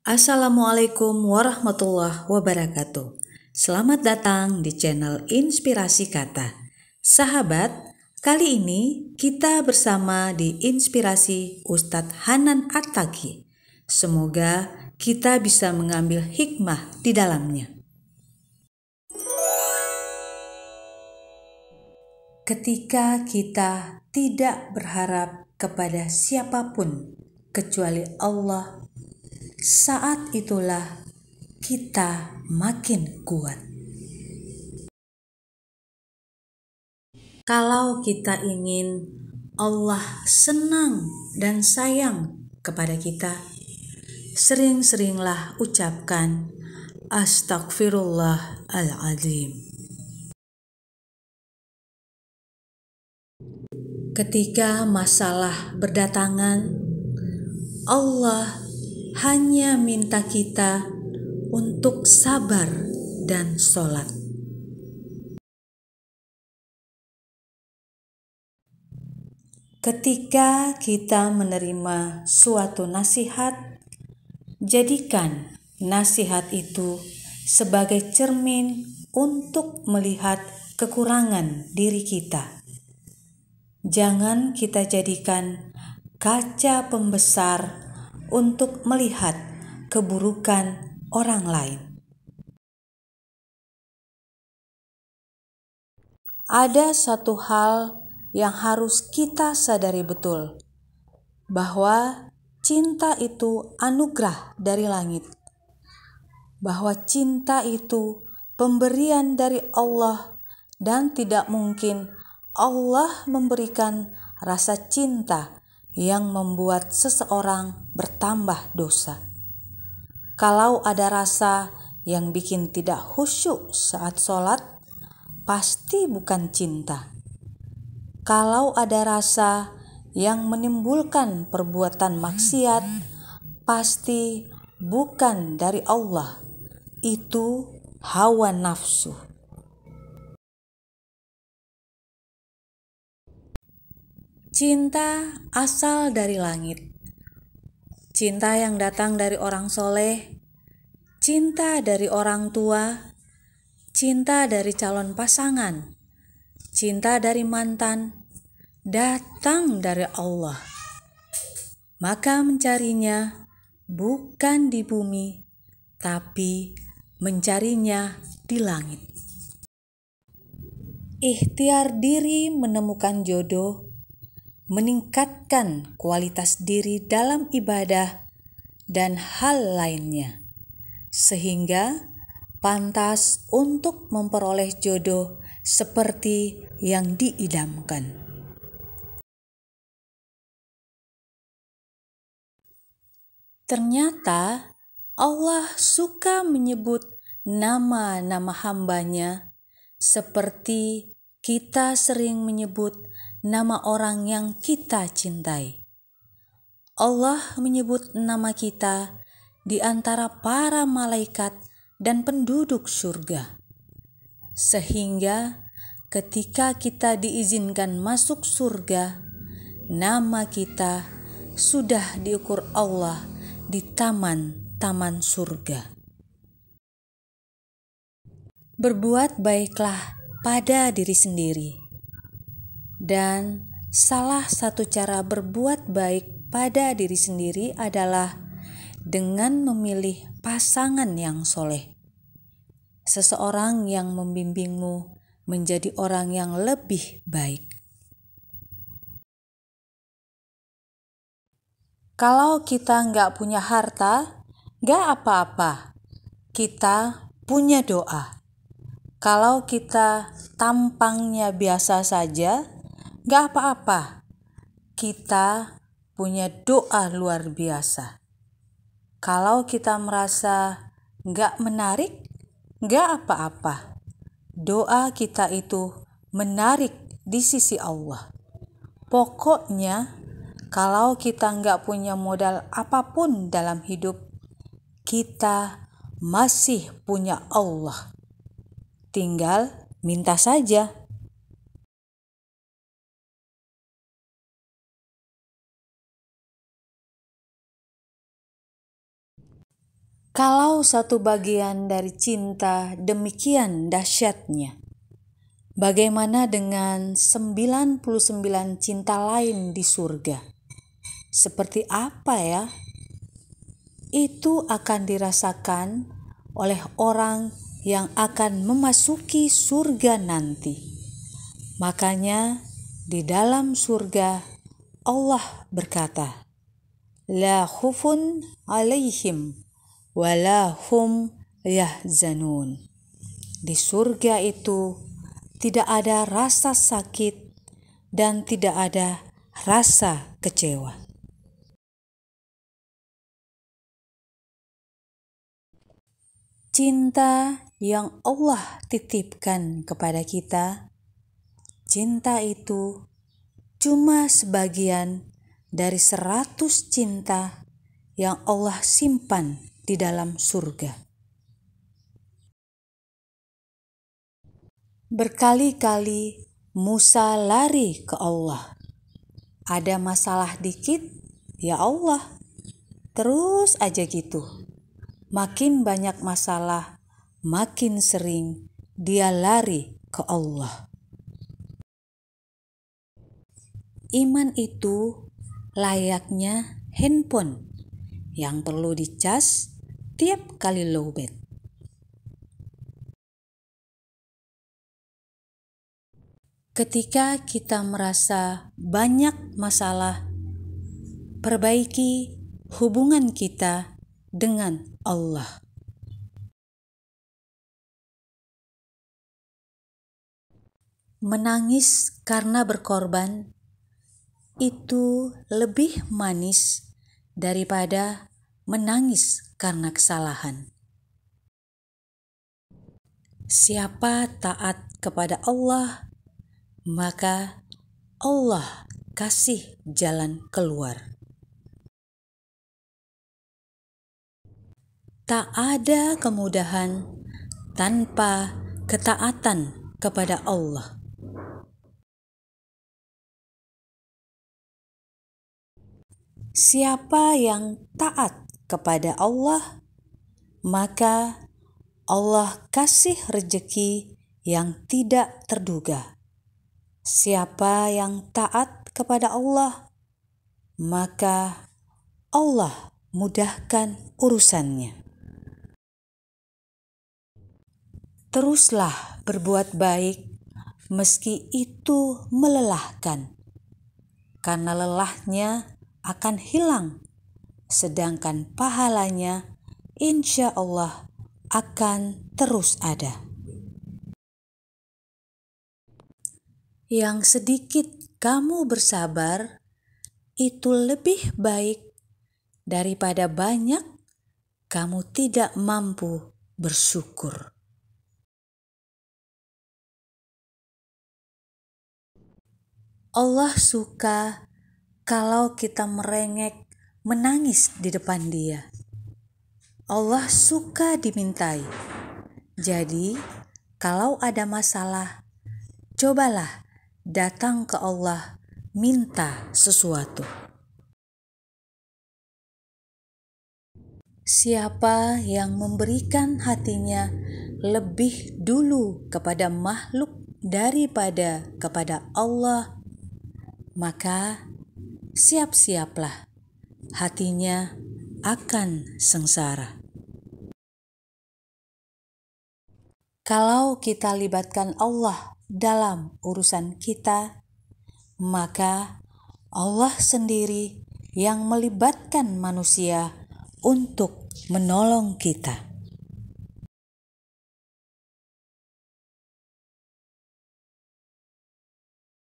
Assalamualaikum warahmatullahi wabarakatuh. Selamat datang di channel Inspirasi Kata. Sahabat, kali ini kita bersama di Inspirasi Ustadz Hanan At-Taqi. Semoga kita bisa mengambil hikmah di dalamnya. Ketika kita tidak berharap kepada siapapun kecuali Allah, saat itulah kita makin kuat. Kalau kita ingin Allah senang dan sayang kepada kita, sering-seringlah ucapkan Astaghfirullahaladzim. Ketika masalah berdatangan, Allah hanya minta kita untuk sabar dan sholat. Ketika kita menerima suatu nasihat, jadikan nasihat itu sebagai cermin untuk melihat kekurangan diri kita. Jangan kita jadikan kaca pembesar untuk melihat keburukan orang lain. Ada satu hal yang harus kita sadari betul, bahwa cinta itu anugerah dari langit, bahwa cinta itu pemberian dari Allah, dan tidak mungkin Allah memberikan rasa cinta yang membuat seseorang bertambah dosa. Kalau ada rasa yang bikin tidak khusyuk saat sholat, pasti bukan cinta. Kalau ada rasa yang menimbulkan perbuatan maksiat, pasti bukan dari Allah. Itu hawa nafsu. Cinta asal dari langit. Cinta yang datang dari orang soleh, cinta dari orang tua, cinta dari calon pasangan, cinta dari mantan, datang dari Allah. Maka mencarinya bukan di bumi, tapi mencarinya di langit. Ikhtiar diri menemukan jodoh, meningkatkan kualitas diri dalam ibadah dan hal lainnya, sehingga pantas untuk memperoleh jodoh seperti yang diidamkan. Ternyata Allah suka menyebut nama-nama hambanya, seperti kita sering menyebut nama orang yang kita cintai. Allah menyebut nama kita di antara para malaikat dan penduduk surga, sehingga ketika kita diizinkan masuk surga, nama kita sudah diukur Allah di taman-taman surga. Berbuat baiklah pada diri sendiri. Dan salah satu cara berbuat baik pada diri sendiri adalah dengan memilih pasangan yang soleh. Seseorang yang membimbingmu menjadi orang yang lebih baik. Kalau kita nggak punya harta, nggak apa-apa. Kita punya doa. Kalau kita tampangnya biasa saja, gak apa-apa. Kita punya doa luar biasa. Kalau kita merasa gak menarik, gak apa-apa. Doa kita itu menarik di sisi Allah. Pokoknya, kalau kita gak punya modal apapun dalam hidup, kita masih punya Allah. Tinggal minta saja. Kalau satu bagian dari cinta demikian dahsyatnya, bagaimana dengan 99 cinta lain di surga? Seperti apa ya? Itu akan dirasakan oleh orang yang akan memasuki surga nanti. Makanya di dalam surga Allah berkata, La khufun alaihim wala hum yahzanun. Di surga itu tidak ada rasa sakit dan tidak ada rasa kecewa. Cinta yang Allah titipkan kepada kita, cinta itu cuma sebagian dari 100 cinta yang Allah simpan di dalam surga. Berkali-kali Musa lari ke Allah. Ada masalah dikit, ya Allah. Terus aja gitu. Makin banyak masalah, makin sering dia lari ke Allah. Iman itu layaknya handphone yang perlu dicas tiap kali lowbat. Ketika kita merasa banyak masalah, perbaiki hubungan kita dengan Allah. Menangis karena berkorban itu lebih manis daripada menangis karena kesalahan. Siapa taat kepada Allah, maka Allah kasih jalan keluar. Tak ada kemudahan tanpa ketaatan kepada Allah. Siapa yang taat kepada Allah, maka Allah kasih rejeki yang tidak terduga. Siapa yang taat kepada Allah, maka Allah mudahkan urusannya. Teruslah berbuat baik meski itu melelahkan, karena lelahnya akan hilang, sedangkan pahalanya insya Allah akan terus ada. Yang sedikit kamu bersabar, itu lebih baik daripada banyak kamu tidak mampu bersyukur. Allah suka kalau kita merengek, menangis di depan Dia. Allah suka dimintai. Jadi, kalau ada masalah, cobalah datang ke Allah, minta sesuatu. Siapa yang memberikan hatinya lebih dulu kepada makhluk daripada kepada Allah, maka siap-siaplah hatinya akan sengsara. Kalau kita libatkan Allah dalam urusan kita, maka Allah sendiri yang melibatkan manusia untuk menolong kita.